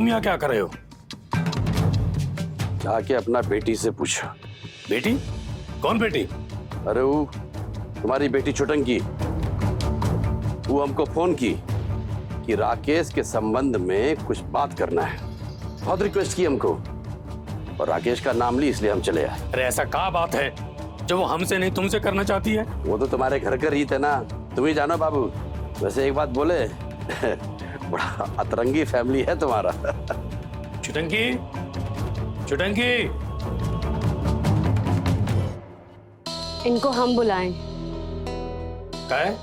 तुम यहाँ क्या कर रहे हो? जाके अपना बेटी से पूछो। बेटी? कौन बेटी? अरे वो तुम्हारी बेटी छुटंकी, वो हमको फोन की कि राकेश के संबंध में कुछ बात करना है। बहुत रिक्वेस्ट की हमको, और राकेश का नाम ली इसलिए हम चले आए। अरे ऐसा क्या बात है जो वो हमसे नहीं तुमसे करना चाहती है? वो तो तुम्हारे घर का रीत है ना, तुम ही जानो बाबू। वैसे एक बात बोले, बड़ा अतरंगी फैमिली है तुम्हारा। छुटंकी, छुटंकी, इनको हम बुलाएं। क्या है?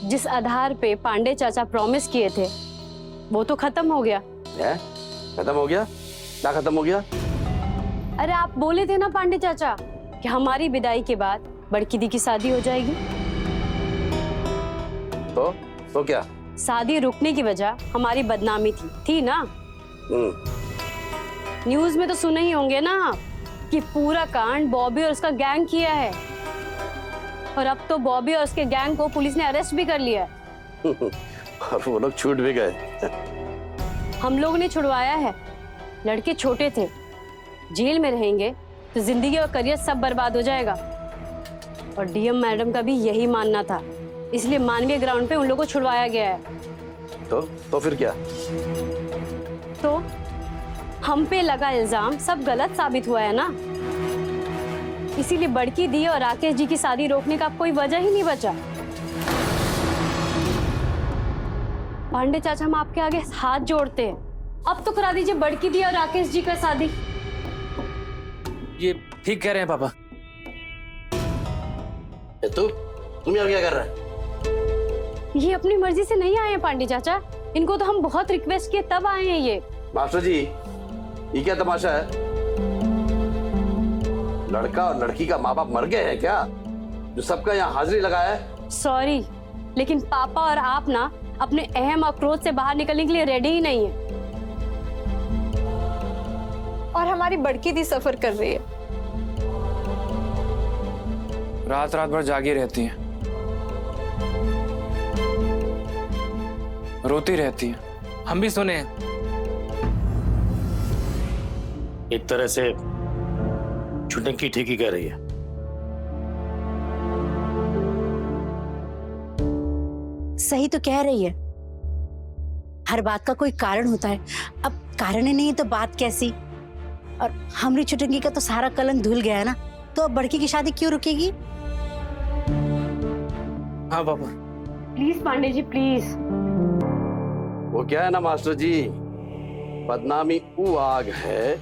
जिस आधार पे पांडे चाचा प्रॉमिस किए थे वो तो खत्म हो गया। है? खत्म हो गया? क्या खत्म हो गया? अरे आप बोले थे ना पांडे चाचा कि हमारी विदाई के बाद बड़की दी की शादी हो जाएगी। तो क्या? शादी रुकने की वजह हमारी बदनामी थी ना? न्यूज में तो सुने ही होंगे ना आप कि पूरा कांड बॉबी और उसका गैंग किया है, और अब तो बॉबी और उसके गैंग को पुलिस ने अरेस्ट भी कर लिया है। और वो लोग छूट भी गए। हम लोग ने छुड़वाया है। लड़के छोटे थे, जेल में रहेंगे तो जिंदगी और करियर सब बर्बाद हो जाएगा। और डीएम मैडम का भी यही मानना था, इसलिए मानवीय ग्राउंड पे उन लोगों को छुड़वाया गया है। तो फिर क्या? तो हम पे लगा इल्जाम सब गलत साबित हुआ है ना, इसीलिए बड़की दी और राकेश जी की शादी रोकने का कोई वजह ही नहीं बचा। पांडे चाचा, हम आपके आगे हाथ जोड़ते हैं, अब तो करा दीजिए बड़की दी और राकेश जी का शादी। ये ठीक कह रहे हैं पापा। तुम यहाँ क्या कर रहा है? ये अपनी मर्जी से नहीं आए हैं पांडे चाचा, इनको तो हम बहुत रिक्वेस्ट किए तब आए हैं ये। मास्टर जी, ये क्या तमाशा है? लड़का और लड़की का माँ बाप मर गए हैं क्या, जो सबका यहाँ हाजिरी लगाया है? सॉरी, लेकिन पापा और आप ना अपने अहम और क्रोध से बाहर निकलने के लिए रेडी ही नहीं है। और हमारी बड़की दी सफर कर रही है। रात रात भर जागी रहती हैं, रोती रहती हैं, हम भी सुने हैं। एक तरह से छुटंकी ठीक ही कह रही है। सही तो कह रही है, हर बात का कोई कारण होता है। अब कारण ही नहीं है तो बात कैसी? और हमारी छुटंकी का तो सारा कलंक धुल गया है ना, तो अब बड़की की शादी क्यों रुकेगी? हाँ पापा। Please Pandey ji, please. वो क्या है ना मास्टर जी, बदनामी वो आग है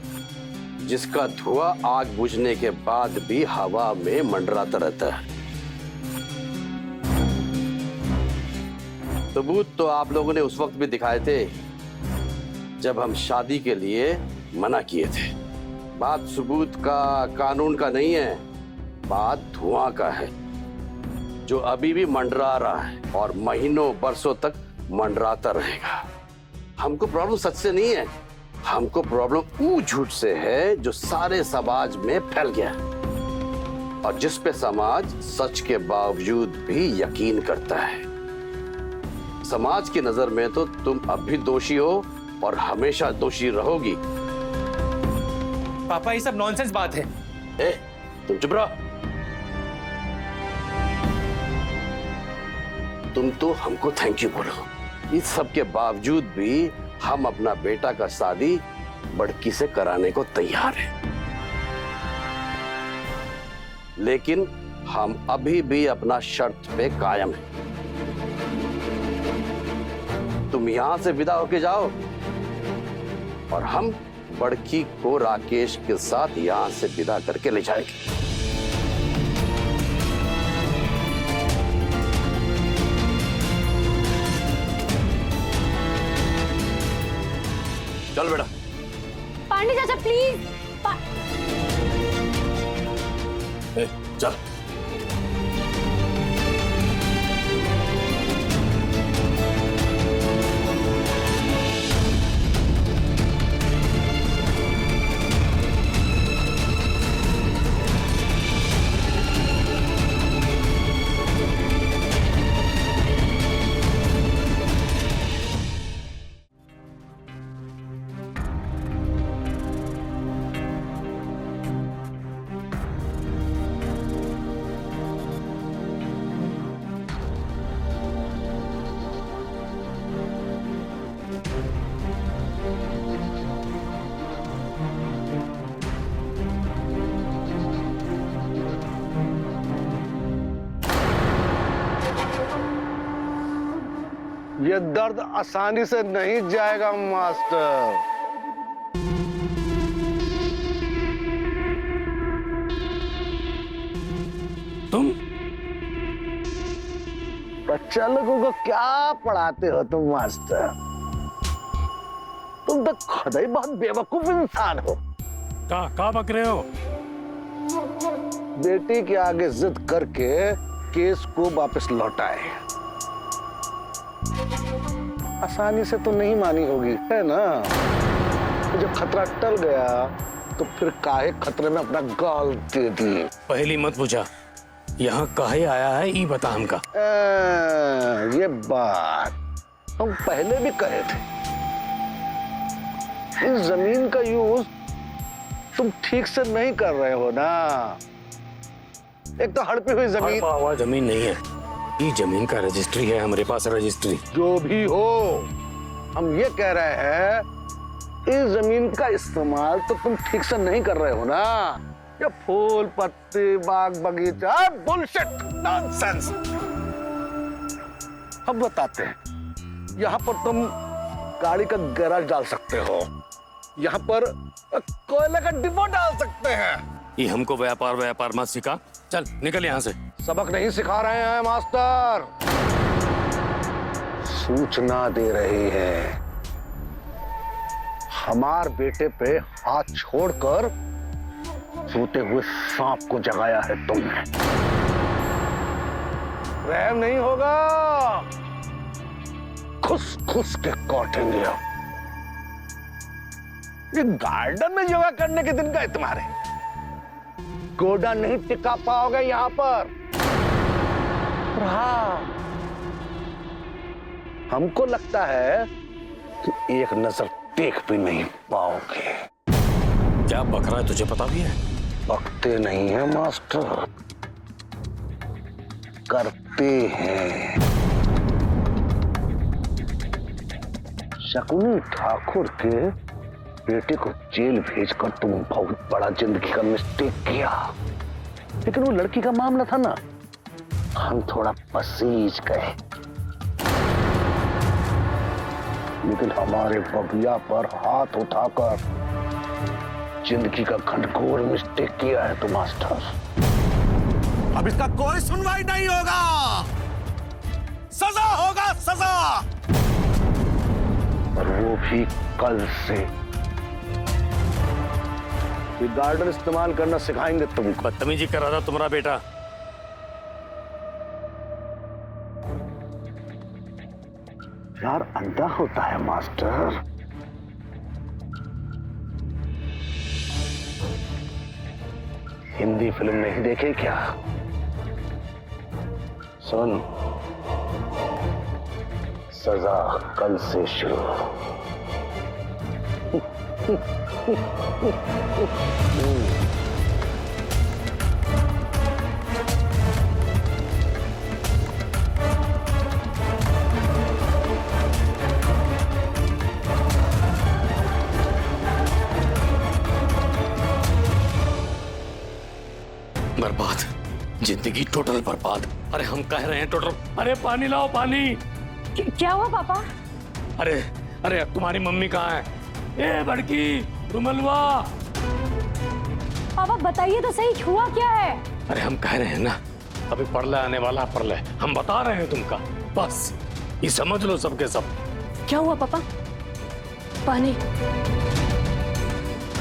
जिसका धुआं आग बुझने के बाद भी हवा में मंडराता रहता है। सबूत तो आप लोगों ने उस वक्त भी दिखाए थे जब हम शादी के लिए मना किए थे। बात सबूत का, कानून का नहीं है, बात धुआं का है जो अभी भी मंडरा रहा है और महीनों बरसों तक मंडराता रहेगा। हमको प्रॉब्लम सच से नहीं है, हमको प्रॉब्लम वो झूठ से है जो सारे समाज में फैल गया और जिस पे समाज सच के बावजूद भी यकीन करता है। समाज की नजर में तो तुम अब भी दोषी हो और हमेशा दोषी रहोगी। पापा ये सब नॉनसेंस बात है। तुम चुप रहो। तुम तो हमको थैंक यू बोलो। इस सब के बावजूद भी हम अपना बेटा का शादी बड़की से कराने को तैयार हैं। लेकिन हम अभी भी अपना शर्त पे कायम हैं। तुम यहां से विदा होके जाओ और हम बड़की को राकेश के साथ यहां से विदा करके ले जाएंगे। चल बेटा। पांडे चाचा प्लीज। चल। ये दर्द आसानी से नहीं जाएगा मास्टर। तुम बच्चा लोगों को क्या पढ़ाते हो तुम मास्टर? तुम तो खुद ही बहुत बेवकूफ इंसान हो। का बक रहे हो? बेटी के आगे जिद करके केस को वापस लौटाए। आसानी से तो नहीं मानी होगी, है ना? तो जब खतरा टल गया तो फिर काहे खतरे में अपना गाल दे दी। पहली मत पूछा, यहाँ काहे आया है ये बता हमका। ये बात हम पहले भी कहे थे। इस जमीन का यूज तुम ठीक से नहीं कर रहे हो ना। एक तो हड़पी हुई जमीन। हड़पा हुआ जमीन नहीं है, ये जमीन का रजिस्ट्री है हमारे पास, रजिस्ट्री। जो भी हो, हम ये कह रहे हैं इस जमीन का इस्तेमाल तो तुम ठीक से नहीं कर रहे हो ना। ये फूल पत्ती बाग बगीचा बुलशिट नॉनसेंस। हम बताते हैं, यहाँ पर तुम गाड़ी का गैराज डाल सकते हो, यहाँ पर कोयले का डिपो डाल सकते हैं। ये हमको व्यापार मत सिखा, चल निकल यहाँ से। सबक नहीं सिखा रहे हैं मास्टर, सूचना दे रहे हैं। हमार बेटे पे हाथ छोड़कर सोते हुए सांप को जगाया है तुमने। रहम नहीं होगा, खुस खुस के काटेंगे। ये गार्डन में योगा करने के दिन का है तुम्हारे। गोडा नहीं टिका पाओगे यहां पर। हाँ, हमको लगता है कि एक नजर देख भी नहीं पाओगे। क्या बक रहा है, तुझे पता भी है? बकते नहीं है मास्टर, करते हैं। शकुनी ठाकुर के बेटे को जेल भेजकर तुम बहुत बड़ा जिंदगी का मिस्टेक किया, लेकिन वो लड़की का मामला था ना, हम थोड़ा पसीज गए। लेकिन हमारे बबिया पर हाथ उठाकर जिंदगी का घनघोर मिस्टेक किया है तो मास्टर। अब इसका कोई सुनवाई नहीं होगा, सजा होगा, सजा। और वो भी कल से। ये गार्डन इस्तेमाल करना सिखाएंगे तुमको। बदतमीजी कर रहा था तुम्हारा बेटा। यार अंधा होता है मास्टर। हिंदी फिल्म नहीं देखे क्या? सुन, सजा कल से शुरू। बर्बाद, जिंदगी टोटल बर्बाद। अरे हम कह रहे हैं टोटल। अरे पानी लाओ, पानी। क्या हुआ पापा? अरे अरे तुम्हारी मम्मी कहाँ है? ए बड़की रुमलवा। पापा बताइए तो सही, हुआ क्या है? अरे हम कह रहे हैं ना, अभी प्रलय आने वाला, प्रलय। हम बता रहे हैं तुमका, बस ये समझ लो सबके सब। क्या हुआ पापा? पानी?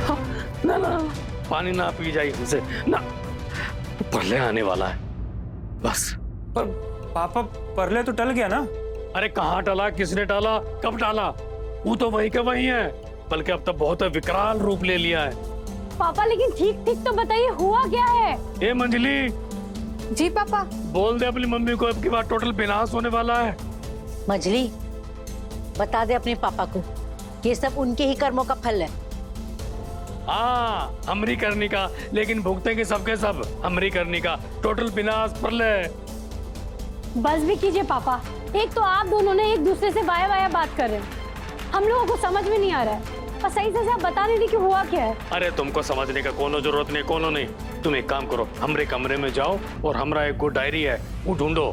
हाँ, ना ना पानी ना पी जाइए हमसे ना, प्रलय आने वाला है बस। पर पापा परले तो टल गया ना। अरे कहाँ टला, किसने टाला, कब टाला? वो तो वही का वही है, बल्कि अब तो बहुत विकराल रूप ले लिया है। पापा लेकिन ठीक ठीक तो बताइए, हुआ क्या है? ए मंजली, जी पापा। बोल दे अपनी मम्मी को अब की बार टोटल विनाश होने वाला है। मजली, बता दे अपने पापा को, ये सब उनके ही कर्मों का फल है। हाँ, हमरी करनी का, लेकिन भुगतेंगे सबके सब हमरी करनी का। टोटल विनाश, प्रलय। बस भी कीजिए पापा, एक तो आप दोनों ने एक दूसरे से वाया वाया बात कर रहे हैं, हम लोगों को समझ में नहीं आ रहा है, और सही से आप बता नहीं रही कि हुआ क्या है। अरे तुमको समझने का कोनो जरूरत नहीं, कोनो नहीं। तुम एक काम करो, हमरे कमरे में जाओ और हमरा एक गो डायरी है वो ढूंढो।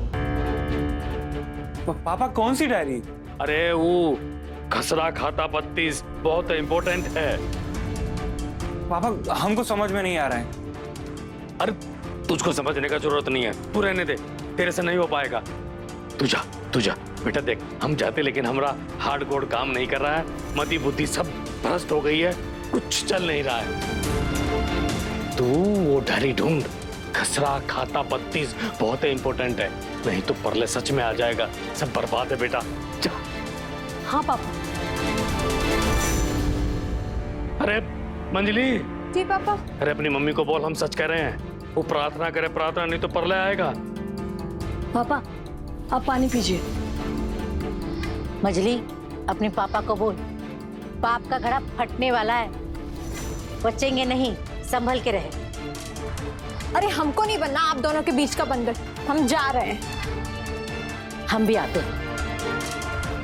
पापा कौन सी डायरी? अरे वो खसरा खाता 32 बहुत इम्पोर्टेंट है। पापा हमको समझ में नहीं आ रहा है। अरे तुझको समझने का जरूरत नहीं है, तू रहने दे, तेरे से नहीं हो पाएगा। तू जा बेटा। देख हम जाते लेकिन हमारा हार्ड कोड काम नहीं कर रहा है, मति बुद्धि सब भ्रष्ट हो गई है, कुछ चल नहीं रहा है। तू वो डायरी ढूंढ, खसरा खाता 32 बहुत इम्पोर्टेंट है, नहीं तो परले सच में आ जाएगा, सब बर्बाद है बेटा। जा। हाँ पापा। अरे मंजली, जी पापा। अरे अपनी मम्मी को बोल हम सच कह रहे हैं, वो प्रार्थना करे, प्रार्थना नहीं तो परले आएगा। पापा आप पानी पीजिए। मजली अपने पापा को बोल, पाप का घड़ा फटने वाला है, बचेंगे नहीं, संभल के रहे। अरे हमको नहीं बनना आप दोनों के बीच का बंदर, हम जा रहे हैं। हम भी आते हैं।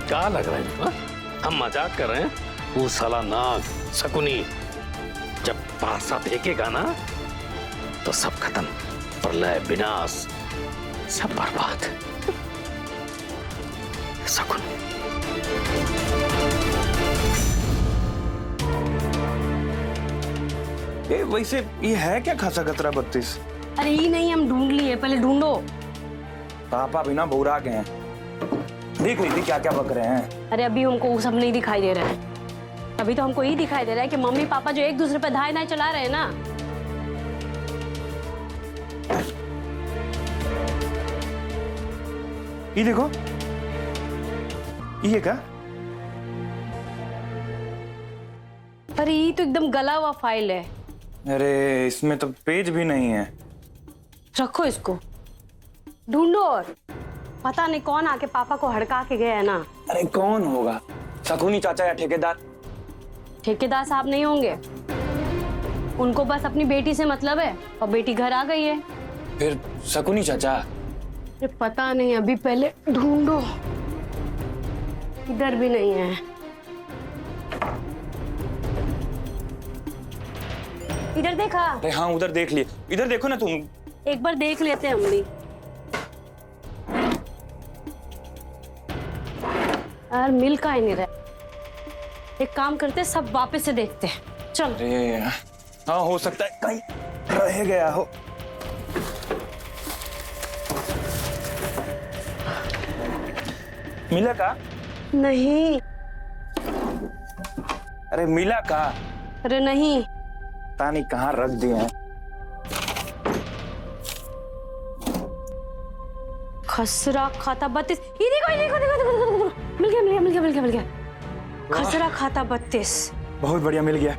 क्या लग रहा है हा? हम मजाक कर रहे हैं? वो साला नाग शकुनी जब पासा फेंकेगा ना तो सब खत्म, प्रलय विनाश सब बर्बाद। शकुन वैसे ये है क्या खसा खतरा 32? अरे ये नहीं, हम ढूंढ लिए, पहले ढूंढो। पापा भी ना बौरा गए हैं, देख लीजिए क्या क्या बक रहे हैं। अरे अभी हमको वो सब नहीं दिखाई दे रहा है, अभी तो हमको यही दिखाई दे रहा है कि मम्मी पापा जो एक दूसरे पर धाए नाए चला रहे हैं ना। ये देखो, ये क्या? अरे ये तो एकदम गला हुआ फाइल है। अरे इसमें तो पेज भी नहीं है। रखो इसको, ढूंढो। और पता नहीं कौन आके पापा को हड़का के गया है ना। अरे कौन होगा, शकुनी चाचा या ठेकेदार? ठेकेदार साहब नहीं होंगे, उनको बस अपनी बेटी से मतलब है और बेटी घर आ गई है। फिर शकुनी चाचा? अरे पता नहीं, अभी पहले ढूंढो। इधर भी नहीं है। इधर देखा? अरे हाँ उधर देख लिए, इधर देखो ना तुम। एक बार देख लेते हैं हम भी। यार मिल का ही नहीं रहा। एक काम करते, सब वापस से देखते हैं। चल। अरे हाँ हो सकता है कहीं रह गया हो। मिला का? नहीं। अरे मिला का? अरे नहीं। पता नहीं कहाँ रख दिए हैं। खसरा खाता 32। ये देखो, ये देखो, देखो, देखो, देखो, देखो। मिल गया। खसरा खाता 32। बहुत बढ़िया, मिल गया।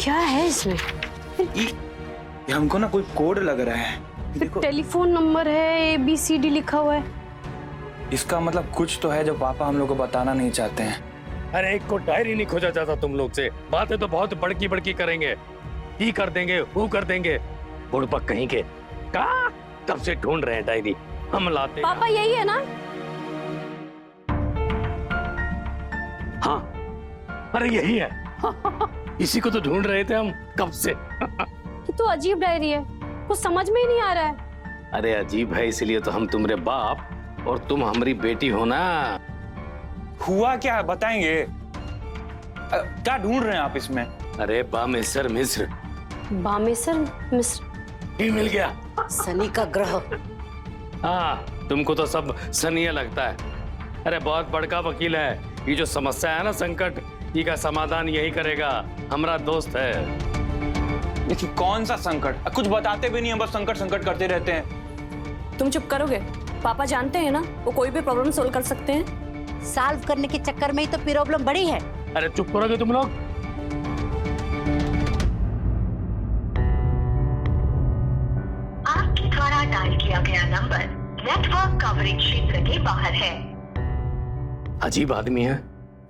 क्या है इसमें? ये हमको ना कोई कोड लग रहा है। देखो, टेलीफोन नंबर है, ABCD लिखा हुआ है। इसका मतलब कुछ तो है जो पापा हम लोग को बताना नहीं चाहते हैं। अरे एक को डायरी नहीं खोजा जाता तुम लोग से, बातें तो बहुत बड़की बड़की करेंगे, ही कर देंगे, वो कर देंगे, बुड़बक कहीं के। कहाँ कब से ढूंढ रहे हैं डायरी, हम लाते। पापा यही है ना? हाँ अरे यही है। इसी को तो ढूंढ रहे थे हम कब से। ये तो अजीब डायरी है, कुछ समझ में ही नहीं आ रहा है। अरे अजीब है इसलिए तो हम तुम्हारे बाप और तुम हमारी बेटी हो ना। हुआ क्या बताएंगे? क्या ढूंढ रहे हैं आप इसमें? अरे बामेश्वर मिश्र। बामेश्वर मिश्र ही मिल गया। शनि का ग्रह। हाँ तुमको तो सब सनिया लगता है। अरे बहुत बड़का वकील है, ये जो समस्या है ना संकट, ये का समाधान यही करेगा, हमारा दोस्त है। देखिए कौन सा संकट, कुछ बताते भी नहीं हम, बस संकट संकट करते रहते हैं। तुम चुप करोगे? पापा जानते हैं ना वो कोई भी प्रॉब्लम सोल्व कर सकते हैं। सॉल्व करने के चक्कर में ही तो प्रॉब्लम बड़ी है। अरे चुप करोगे तुम लोग? आपके द्वारा डायल किया गया नंबर नेटवर्क कवरेज क्षेत्र के बाहर है। अजीब आदमी है,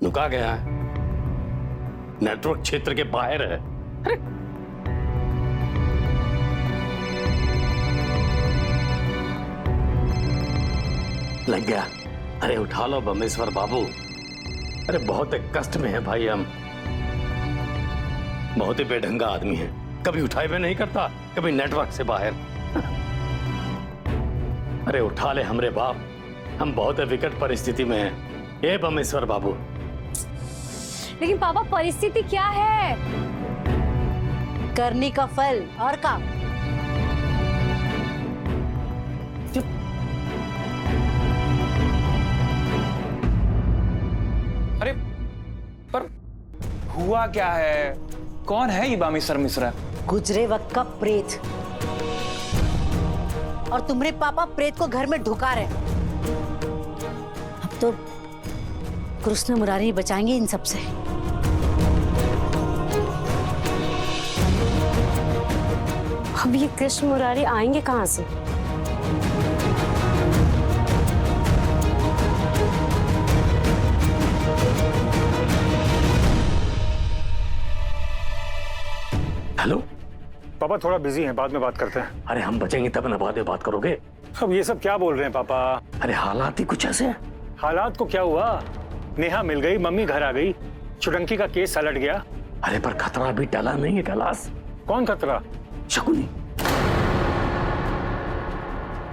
नुका गया है, नेटवर्क क्षेत्र के बाहर है। अरे लग गया। अरे उठा लो बमेश्वर बाबू। अरे बहुत कष्ट में है भाई हम, बहुत ही बेढंगा आदमी है, कभी उठाए हुए नहीं करता, कभी नेटवर्क से बाहर। अरे उठा ले हमरे बाप, हम बहुत विकट परिस्थिति में हैं। हे बमेश्वर बाबू। लेकिन पापा परिस्थिति क्या है? करनी का फल और का। अरे पर हुआ क्या है? कौन है ये बामेश्वर मिश्रा? गुजरे वक्त का प्रेत। और तुम्हारे पापा प्रेत को घर में ढुका रहे। अब तो कृष्ण मुरारी बचाएंगे इन सब से। अब ये कृष्ण मुरारी आएंगे कहाँ से? हेलो पापा थोड़ा बिजी हैं, बाद में बात करते हैं। अरे हम बचेंगे तब ना बाद में बात करोगे। अब ये सब क्या बोल रहे हैं पापा? अरे हालात ही कुछ ऐसे हैं। हालात को क्या हुआ? नेहा मिल गई, मम्मी घर आ गई, चुटंकी का केस सलट गया। अरे पर खतरा भी टला नहीं है कैलाश। कौन खतरा? शकुनी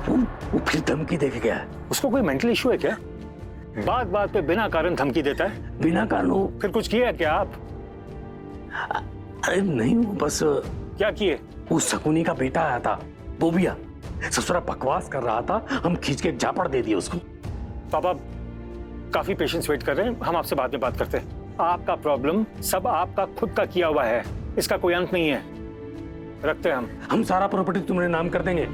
वो फिर धमकी देके गया है। उसको कोई मेंटल इशू है क्या? बात बात पे बिना कारण धमकी देता है। बिना कारण हो? फिर कुछ किया है क्या आप? अरे नहीं, वो बस क्या किए? वो शकुनी का बेटा आया था, बोबिया, ससुरा बकवास कर रहा था, हम खींच के झापड़ दे दिए उसको। पापा काफी पेशेंस वेट कर रहे हैं, हम आपसे बाद में बात करते हैं। आपका प्रॉब्लम सब आपका खुद का किया हुआ है, इसका कोई अंत नहीं है। रखते हैं हम सारा प्रॉपर्टी तुम्हारे नाम कर देंगे।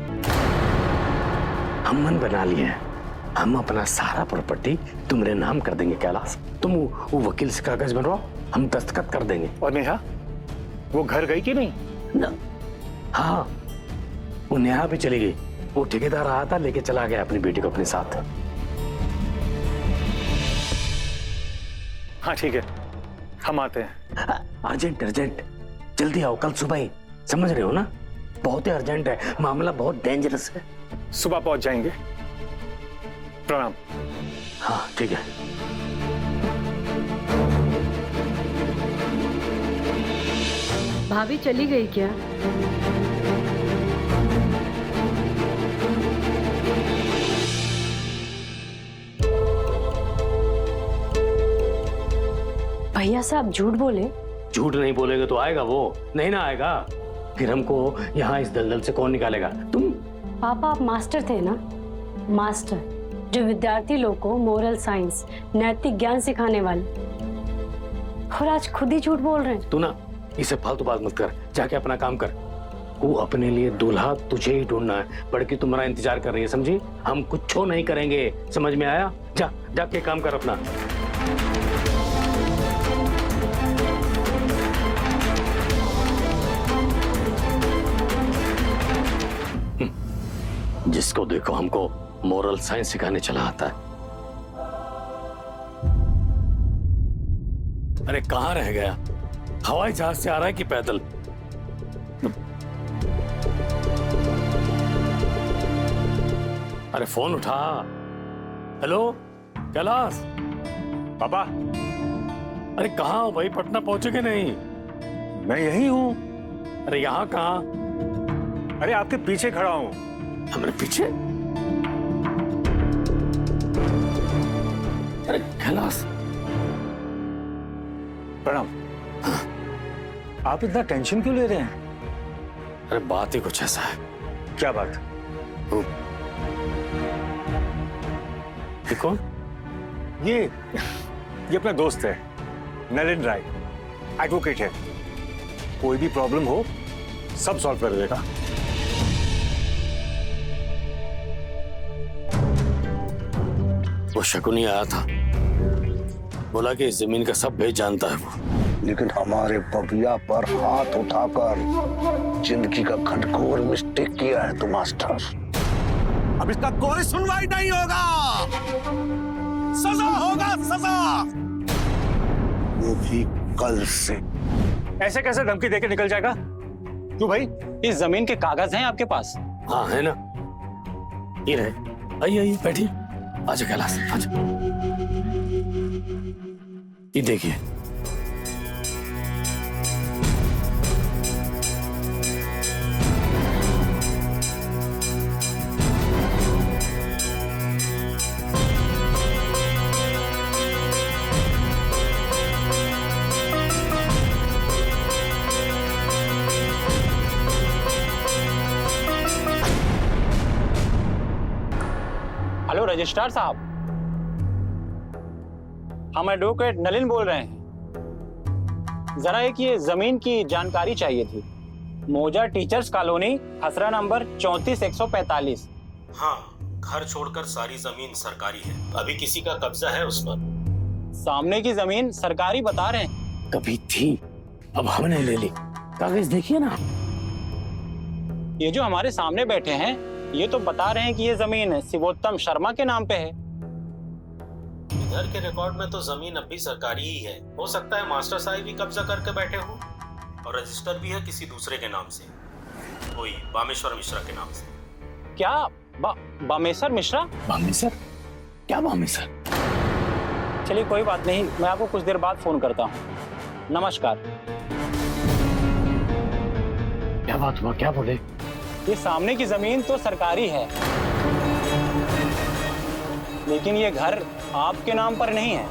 हम मन बना लिए हैं, हम अपना सारा प्रॉपर्टी तुम्हारे नाम कर देंगे कैलाश। तुम वो वकील से कागज बनवाओ, हम दस्तखत कर देंगे। और नेहा वो घर गई कि नहीं? ना, हाँ वो नेहा भी चली गई। वो ठेकेदार आया था, लेके चला गया अपनी बेटी को अपने साथ। हाँ ठीक है, हम आते हैं। अर्जेंट अर्जेंट जल्दी आओ, कल सुबह ही, समझ रहे हो ना? बहुत ही अर्जेंट है, मामला बहुत डेंजरस है। सुबह पहुंच जाएंगे। प्रणाम। हाँ ठीक है। भाभी चली गई क्या? भैया साहब झूठ बोले? झूठ नहीं बोलेगे तो आएगा वो? नहीं ना आएगा, फिर हमको यहाँ इस दलदल से कौन निकालेगा? तुम? पापा आप मास्टर थे ना, मास्टर जो विद्यार्थी लोग को मोरल साइंस, नैतिक ज्ञान सिखाने वाले, और आज खुद ही झूठ बोल रहे हैं। तू ना इसे फालतू बात मत कर, जाके अपना काम कर। वो अपने लिए दूल्हा तुझे ही ढूंढना है, बड़की तुम्हारा इंतजार कर रही है, समझी? हम कुछ नहीं करेंगे, समझ में आया? जा जाके काम कर अपना। जिसको देखो हमको मोरल साइंस सिखाने चला आता है। अरे कहाँ रह गया? हवाई जहाज से आ रहा है कि पैदल? अरे फोन उठा। हेलो कैलाश। पापा अरे कहाँ हो भाई? पटना पहुंचे कि नहीं? मैं यही हूँ। अरे यहाँ कहाँ? अरे आपके पीछे खड़ा हूँ। हमारे पीछे? अरे कैलाश। प्रणाम। आप इतना टेंशन क्यों ले रहे हैं? अरे बात ही कुछ ऐसा है। क्या बात? ये कौन? ये अपना दोस्त है, नलिन राय, एडवोकेट है। कोई भी प्रॉब्लम हो सब सॉल्व कर देगा। वो शकुनी आया था, बोला कि इस जमीन का सब भेद जानता है वो। लेकिन हमारे बबिया पर हाथ उठाकर जिंदगी का घनघोर मिस्टेक किया है तू मास्टर। अब इसका कोई सुनवाई नहीं होगा, सजा होगा, सजा। वो भी कल से। ऐसे कैसे धमकी देके निकल जाएगा? क्यों भाई? इस जमीन के कागज हैं आपके पास? हाँ है ना, ये रहे। आइए आइए बैठिए, आजा कैलाश आजा। ये देखिए, हेलो रजिस्ट्रार साहब, हम एडवोकेट नलिन बोल रहे हैं। जरा एक ये जमीन की जानकारी चाहिए थी। मोजा टीचर्स कॉलोनी, खसरा नंबर 34,145। हाँ, घर छोड़कर सारी जमीन सरकारी है। अभी किसी का कब्जा है उस पर। सामने की जमीन सरकारी बता रहे हैं। कभी थी, अब हमने ले ली। कागज देखिए ना। ये जो हमारे सामने बैठे हैं, ये तो बता रहे हैं कि ये जमीन शिवोत्तम शर्मा के नाम पे है। इधर के रिकॉर्ड में तो जमीन अब भी सरकारी ही है। हो सकता है मास्टर साहब भी कब्जा करके बैठे हो, और रजिस्टर भी है किसी दूसरे के नाम से, कोई बामेश्वर मिश्रा के नाम से। क्या बामेश्वर मिश्रा? बामेश्वर? क्या बामेश्वर? चलिए कोई बात नहीं, मैं आपको कुछ देर बाद फोन करता हूँ। नमस्कार। क्या बात हुआ, क्या बोले? ये सामने की जमीन तो सरकारी है, लेकिन ये घर आपके नाम पर नहीं है।